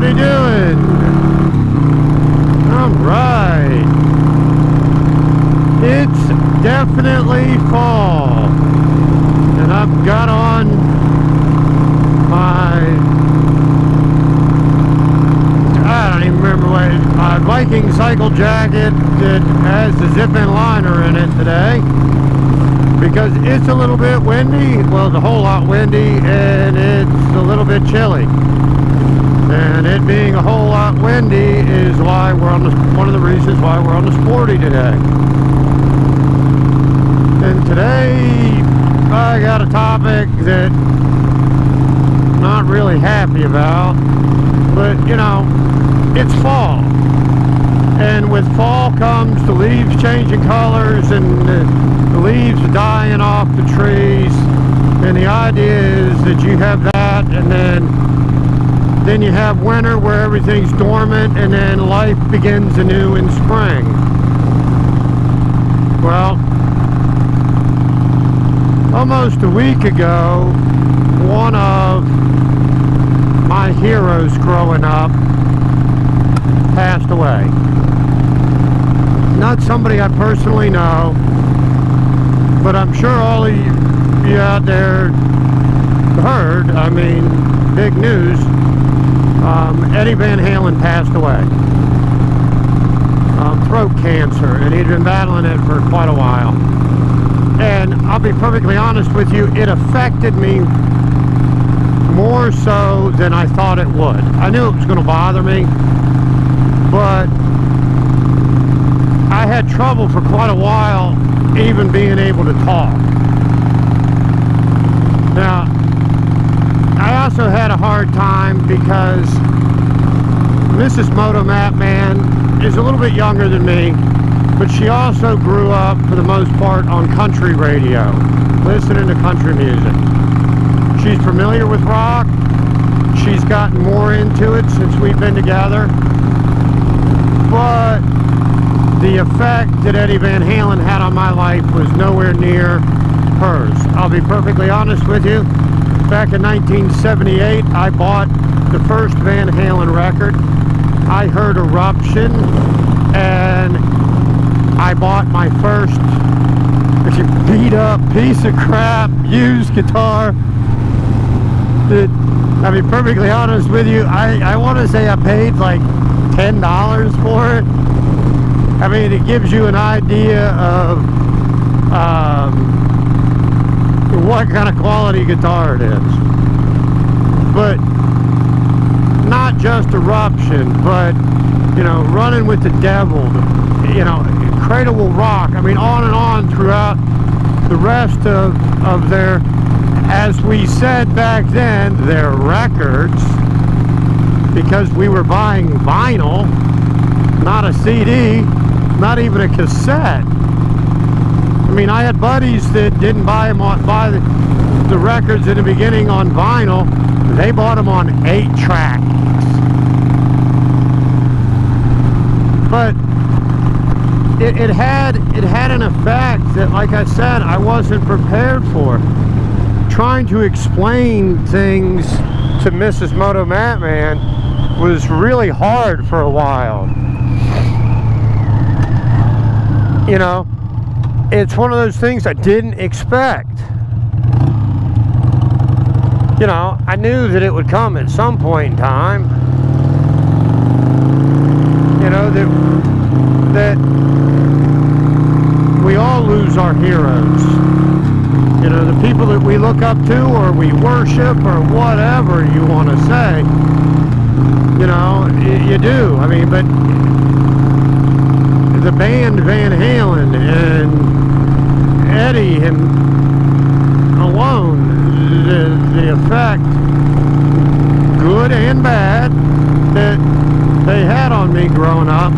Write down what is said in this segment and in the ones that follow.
everybody doing? Alright. It's definitely fall. And I've got on my, I don't even remember what, my Viking cycle jacket that has the zip-in liner in it today. Because it's a little bit windy, well, it's a whole lot windy, and it's a little bit chilly. And it being a whole lot windy is why we're on the, one of the reasons why we're on the Sporty today. And today, I got a topic that I'm not really happy about, but you know, it's fall. And with fall comes the leaves changing colors and the leaves are dying off the trees. And the idea is that you have that, and then you have winter where everything's dormant, and then life begins anew in spring. Well, almost a week ago, one of my heroes growing up passed away. Not somebody I personally know, but I'm sure all of you out there heard, I mean, big news, Eddie Van Halen passed away. Throat cancer, and he'd been battling it for quite a while. And I'll be perfectly honest with you, it affected me more so than I thought it would. I knew it was going to bother me, but I had trouble for quite a while even being able to talk. Now, I also had a hard time because Mrs. Motomattman is a little bit younger than me, but she also grew up, for the most part, on country radio, listening to country music. She's familiar with rock. She's gotten more into it since we've been together. But the effect that Eddie Van Halen had on my life was nowhere near hers. I'll be perfectly honest with you. Back in 1978, I bought the first Van Halen record. I heard Eruption, and I bought my first beat up piece of crap used guitar that, I'll be perfectly honest with you, I want to say I paid like $10 for it. I mean, it gives you an idea of what kind of quality guitar it is. But not just Eruption, but, you know, Running with the Devil, you know, Cradle Will Rock, I mean, on and on throughout the rest of their, as we said back then, their records, because we were buying vinyl, not a CD, not even a cassette. I mean, I had buddies that didn't buy the records in the beginning on vinyl. They bought them on 8-track. But it had an effect that, like I said, I wasn't prepared for. Trying to explain things to Mrs. Motomattman was really hard for a while. You know, it's one of those things I didn't expect. You know, I knew that it would come at some point in time. You know, that we all lose our heroes. You know, the people that we look up to or we worship or whatever you want to say. You know, you do. I mean, but the band Van Halen and Eddie and alone, the effect, good and bad, that they had on me growing up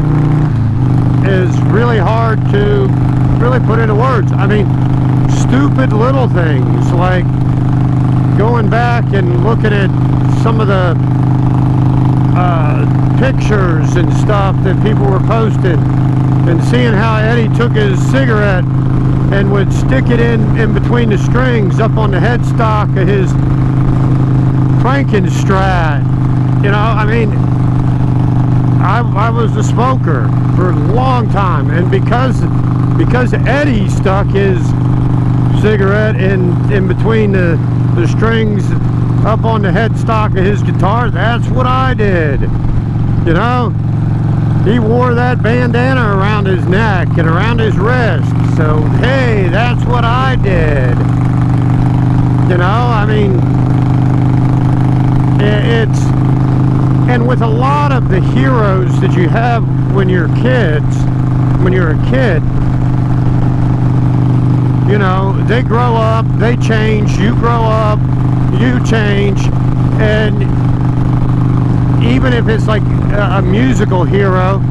is really hard to really put into words. I mean, stupid little things like going back and looking at some of the pictures and stuff that people were posting, and seeing how Eddie took his cigarette and would stick it in between the strings up on the headstock of his Frankenstrat, You know, I mean, I was a smoker for a long time, and because Eddie stuck his cigarette in between the strings up on the headstock of his guitar, that's what I did. You know, he wore that bandana around his neck and around his wrist, so hey, that's what I did. You know, I mean, it's, and with a lot of the heroes that you have when you're kids, when you're a kid, you know, they grow up, they change, you grow up, you change, and even if it's like a musical hero,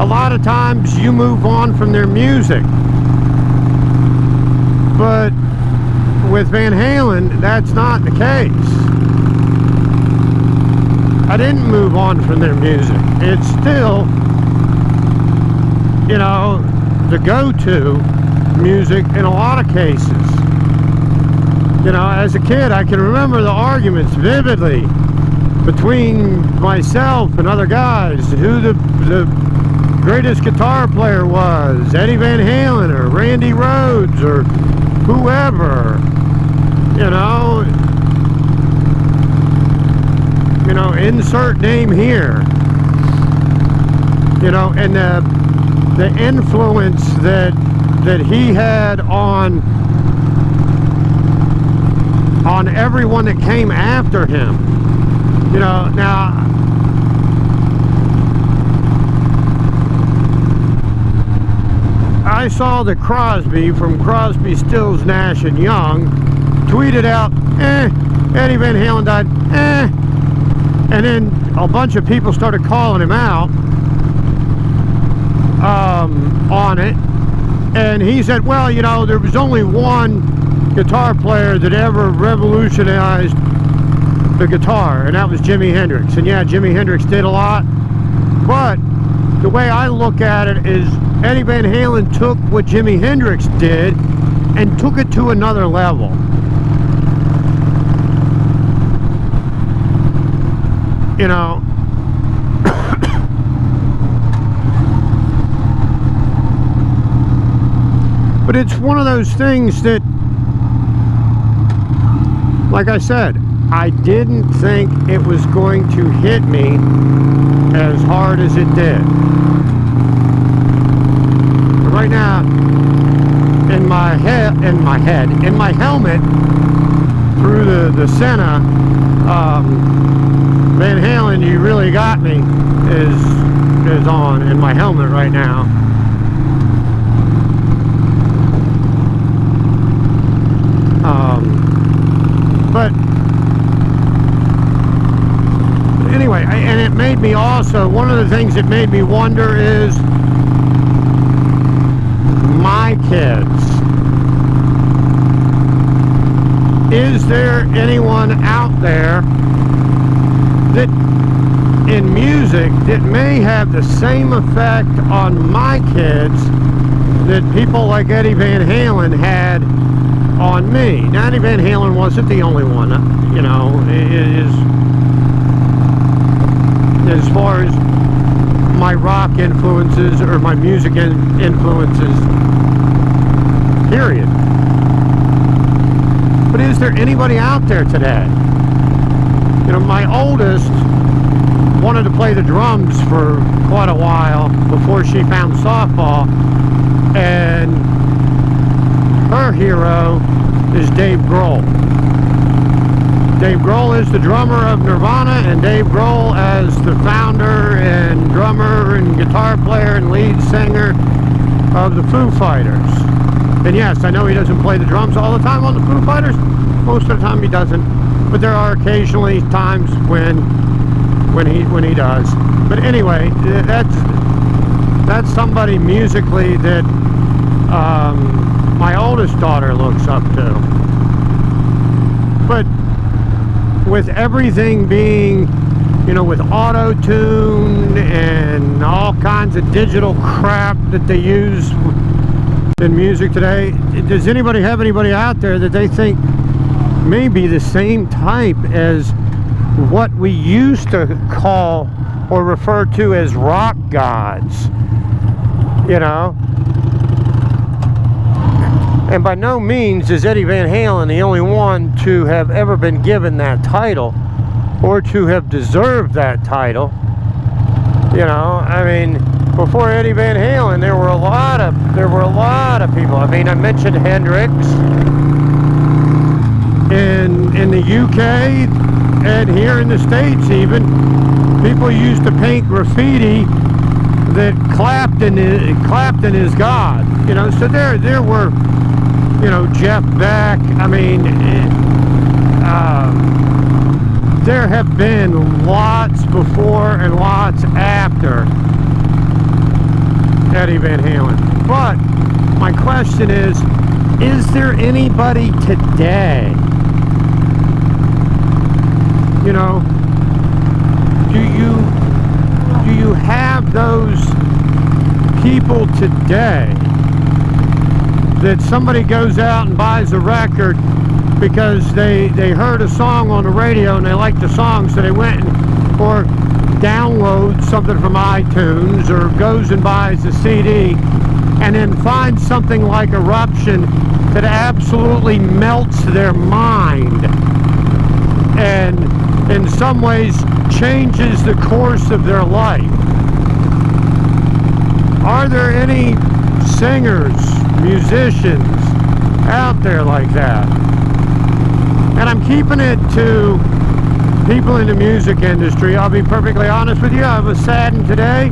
a lot of times you move on from their music. But with Van Halen, that's not the case. I didn't move on from their music. It's still, you know, the go-to music in a lot of cases. You know, as a kid, I can remember the arguments vividly between myself and other guys, who the greatest guitar player was, Eddie Van Halen or Randy Rhoads or whoever. You know, insert name here. You know, and the influence that he had on everyone that came after him. You know, now I saw that Crosby from Crosby, Stills, Nash and Young tweeted out, Eddie Van Halen died, and then a bunch of people started calling him out on it, and he said, well, you know, there was only one guitar player that ever revolutionized the guitar, and that was Jimi Hendrix. And yeah, Jimi Hendrix did a lot, but the way I look at it is Eddie Van Halen took what Jimi Hendrix did and took it to another level. You know, but it's one of those things that, like I said, I didn't think it was going to hit me as hard as it did. But right now, in my helmet, through the Sena, Van Halen, You Really Got Me is on in my helmet right now. But anyway, and it made me also, one of the things that made me wonder is my kids. Is there anyone out there that in music that may have the same effect on my kids that people like Eddie Van Halen had on me? Now, Eddie Van Halen wasn't the only one, you know, as far as my rock influences or my music influences, period. But is there anybody out there today? You know, my oldest wanted to play the drums for quite a while before she found softball, and her hero is Dave Grohl. Dave Grohl is the drummer of Nirvana, and Dave Grohl as the founder and drummer and guitar player and lead singer of the Foo Fighters. And yes, I know he doesn't play the drums all the time on the Foo Fighters. Most of the time he doesn't, but there are occasionally times when he does. But anyway, that's somebody musically that my oldest daughter looks up to. But with everything being, you know, with auto-tune and all kinds of digital crap that they use in music today, does anybody have anybody out there that they think may be the same type as what we used to call or refer to as rock gods, you know. And by no means is Eddie Van Halen the only one to have ever been given that title or to have deserved that title. You know, I mean, before Eddie Van Halen, there were a lot of people. I mean, I mentioned Hendrix in the UK and here in the States even. People used to paint graffiti that Clapton is God. You know, so there were, you know, Jeff Beck. I mean, there have been lots before and lots after Eddie Van Halen. But my question is there anybody today, you know, do you have those people today that somebody goes out and buys a record because they heard a song on the radio and they liked the song, so they went or downloads something from iTunes or goes and buys a CD and then finds something like Eruption that absolutely melts their mind and in some ways changes the course of their life? Are there any singers, musicians out there like that? And I'm keeping it to people in the music industry. I'll be perfectly honest with you, I was saddened today.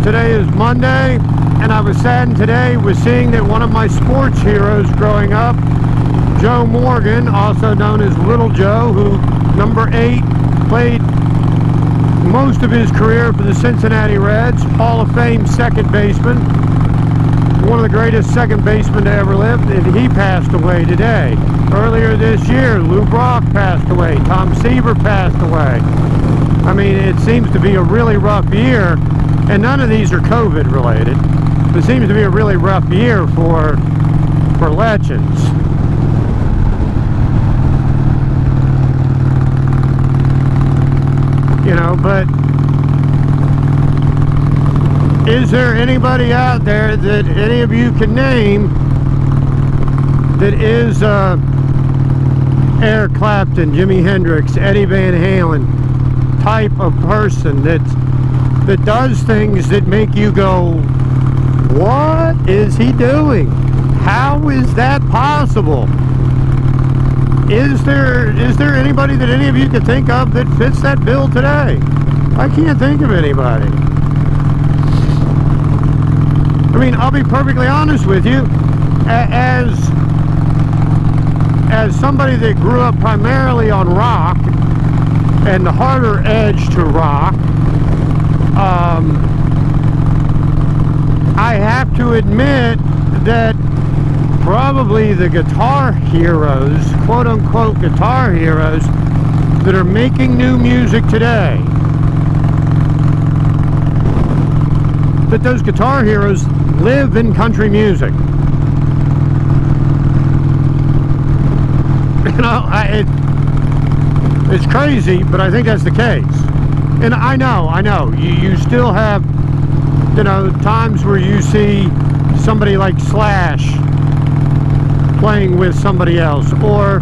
Today is Monday, and I was saddened today with seeing that one of my sports heroes growing up, Joe Morgan, also known as Little Joe, who, number 8, played most of his career for the Cincinnati Reds, Hall of Fame second baseman, one of the greatest second basemen to ever live, and he passed away today. Earlier this year, Lou Brock passed away, Tom Seaver passed away. I mean, it seems to be a really rough year, and none of these are COVID related. It seems to be a really rough year for legends. You know, but is there anybody out there that any of you can name that is Eric Clapton, Jimi Hendrix, Eddie Van Halen type of person that does things that make you go, what is he doing? How is that possible? Is there anybody that any of you could think of that fits that bill today? I can't think of anybody. I mean, I'll be perfectly honest with you, as somebody that grew up primarily on rock and the harder edge to rock, I have to admit that probably the guitar heroes, quote-unquote guitar heroes, that are making new music today, that those guitar heroes live in country music. You know, it's crazy, but I think that's the case. And I know, you still have, you know, times where you see somebody like Slash playing with somebody else, or,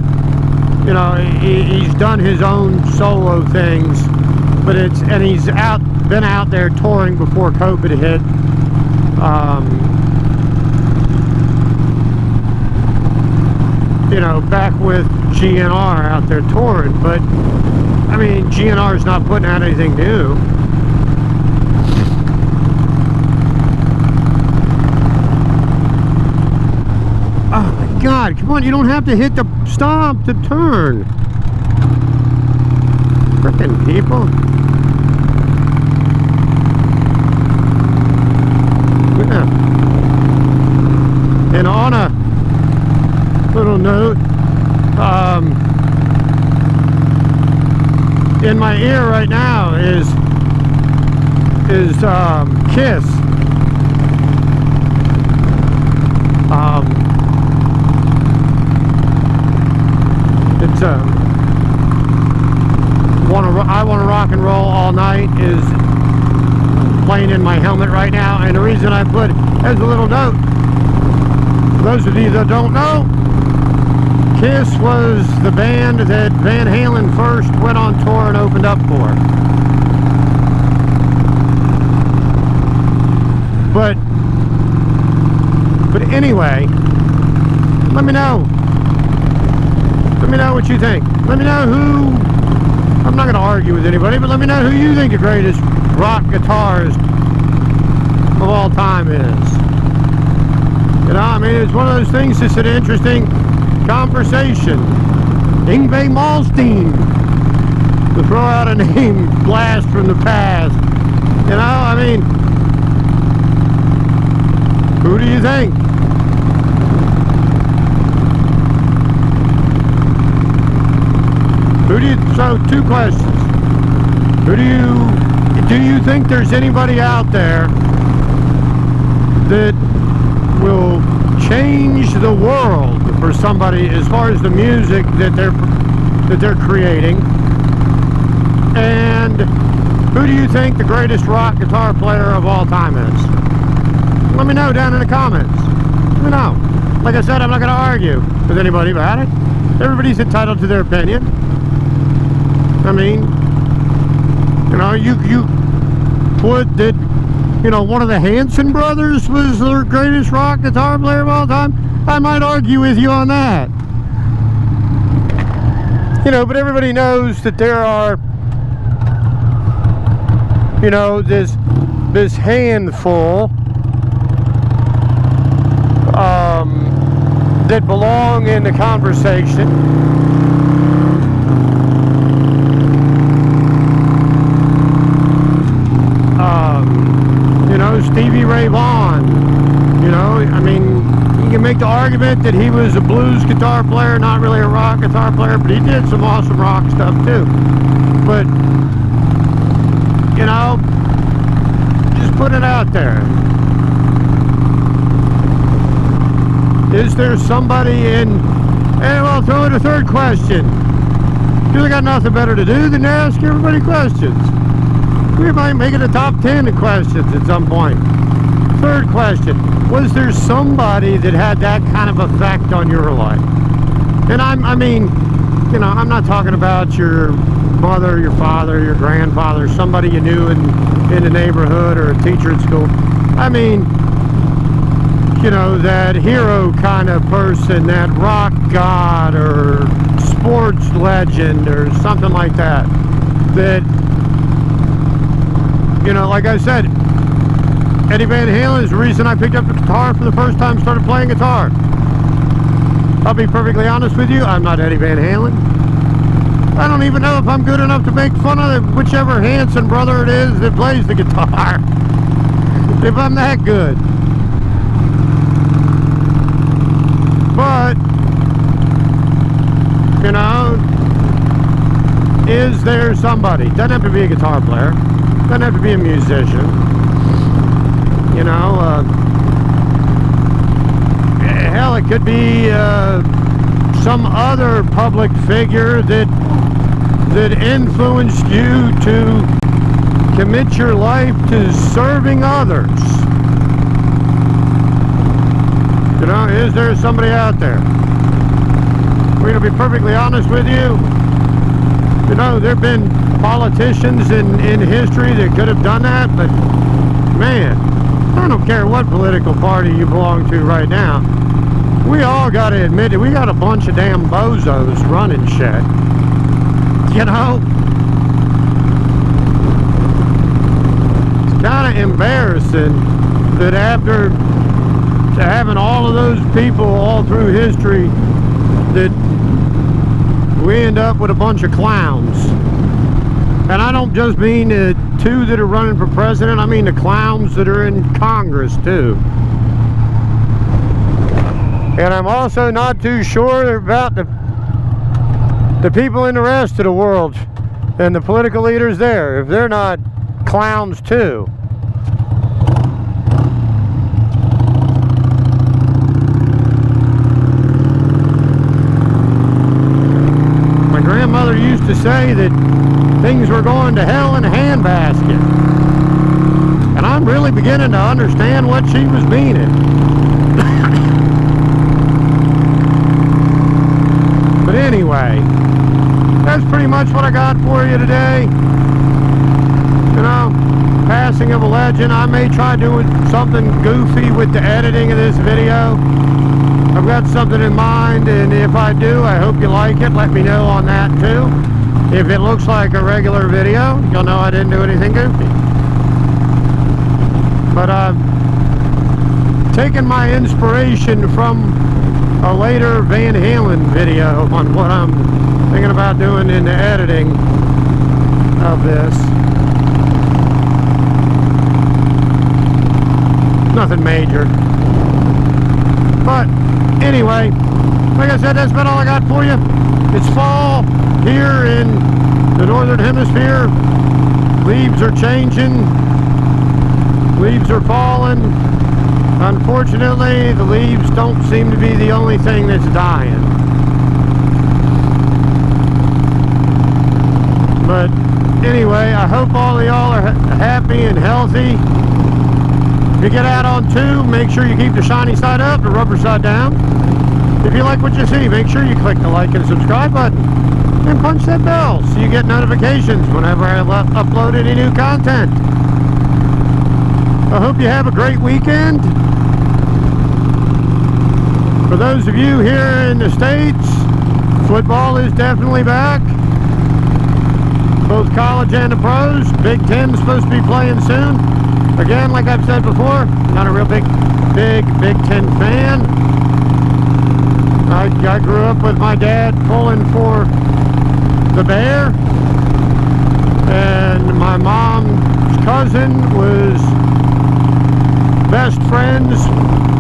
you know, he's done his own solo things, but he's been out there touring before COVID hit. You know, back with GNR out there touring, but I mean, GNR's not putting out anything new. Oh my God, come on, you don't have to hit the stop to turn. Frickin' people. Yeah. And on a little note, in my ear right now is Kiss. rock and roll all night is playing in my helmet right now. And the reason I put as a little note, for those of you that don't know, KISS was the band that Van Halen first went on tour and opened up for. But anyway, let me know. Let me know what you think. Let me know who, I'm not going to argue with anybody, but let me know who you think the greatest rock guitarist of all time is. You know, I mean, it's one of those things that's an interesting conversation. Yngwie Malmsteen, to throw out a name blast from the past. You know, I mean, who do you think? So two questions. Do you think there's anybody out there that will change the world for somebody as far as the music that they're creating? And who do you think the greatest rock guitar player of all time is? Let me know down in the comments. Let me know. Like I said, I'm not going to argue with anybody about it. Everybody's entitled to their opinion. I mean, you know, you put that, you know, one of the Hanson brothers was the greatest rock guitar player of all time. I might argue with you on that. You know, but everybody knows that there are, you know, this handful that belong in the conversation. You know, Stevie Ray Vaughan. You know, I mean, you can make the argument that he was a blues guitar player, not really a rock guitar player, but he did some awesome rock stuff too. But, you know, just put it out there. Is there somebody in, and well, throw in a third question. Because I got nothing better to do than to ask everybody questions. We might make it a top 10 of questions at some point. Third question, was there somebody that had that kind of effect on your life? And I mean, you know, I'm not talking about your mother, your father, your grandfather, somebody you knew in the neighborhood or a teacher at school. I mean, you know, that hero kind of person, that rock god or sports legend or something like that. That, you know, like I said, Eddie Van Halen is the reason I picked up the guitar for the first time and started playing guitar. I'll be perfectly honest with you, I'm not Eddie Van Halen. I don't even know if I'm good enough to make fun of whichever Hanson brother it is that plays the guitar. If I'm that good. But, you know, is there somebody? Doesn't have to be a guitar player. Doesn't have to be a musician. You know, hell, it could be some other public figure that influenced you to commit your life to serving others. You know, is there somebody out there? We're going to be perfectly honest with you. You know, there have been politicians in history that could have done that, but man, I don't care what political party you belong to right now. We all got to admit that we got a bunch of damn bozos running shit. You know? It's kind of embarrassing that after having all of those people all through history that we end up with a bunch of clowns. And I don't just mean the two that are running for president, I mean the clowns that are in Congress too. And I'm also not too sure about the people in the rest of the world and the political leaders there, if they're not clowns too. My grandmother used to say that things were going to hell in a handbasket. And I'm really beginning to understand what she was meaning. But anyway, that's pretty much what I got for you today. You know, passing of a legend. I may try doing something goofy with the editing of this video. I've got something in mind, and if I do, I hope you like it. Let me know on that too. If it looks like a regular video, you'll know I didn't do anything goofy. But I've taken my inspiration from a later Van Halen video on what I'm thinking about doing in the editing of this. Nothing major. But anyway, like I said, that's about all I got for you. It's fall here in the northern hemisphere. Leaves are changing. Leaves are falling. Unfortunately, the leaves don't seem to be the only thing that's dying. But anyway, I hope all of y'all are happy and healthy. If you get out on tube, make sure you keep the shiny side up, the rubber side down. If you like what you see, make sure you click the like and subscribe button and punch that bell so you get notifications whenever I upload any new content. I hope you have a great weekend. For those of you here in the States, football is definitely back. Both college and the pros. Big Ten's supposed to be playing soon. Again, like I've said before, not a real big Big Ten fan. I grew up with my dad pulling for the Bear, and my mom's cousin was best friends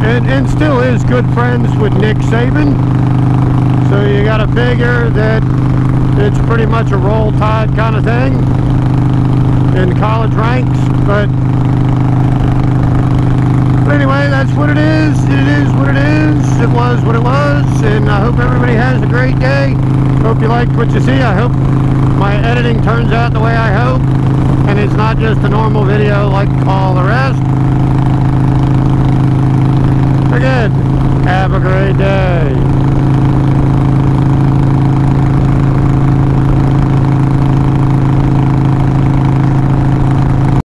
and still is good friends with Nick Saban. So you got to figure that it's pretty much a roll tide kind of thing in college ranks. But anyway, that's what it is. It is what it is. It was what it was. And I hope everybody has a great day. Hope you liked what you see. I hope my editing turns out the way I hope. And it's not just a normal video like all the rest. Again, have a great day.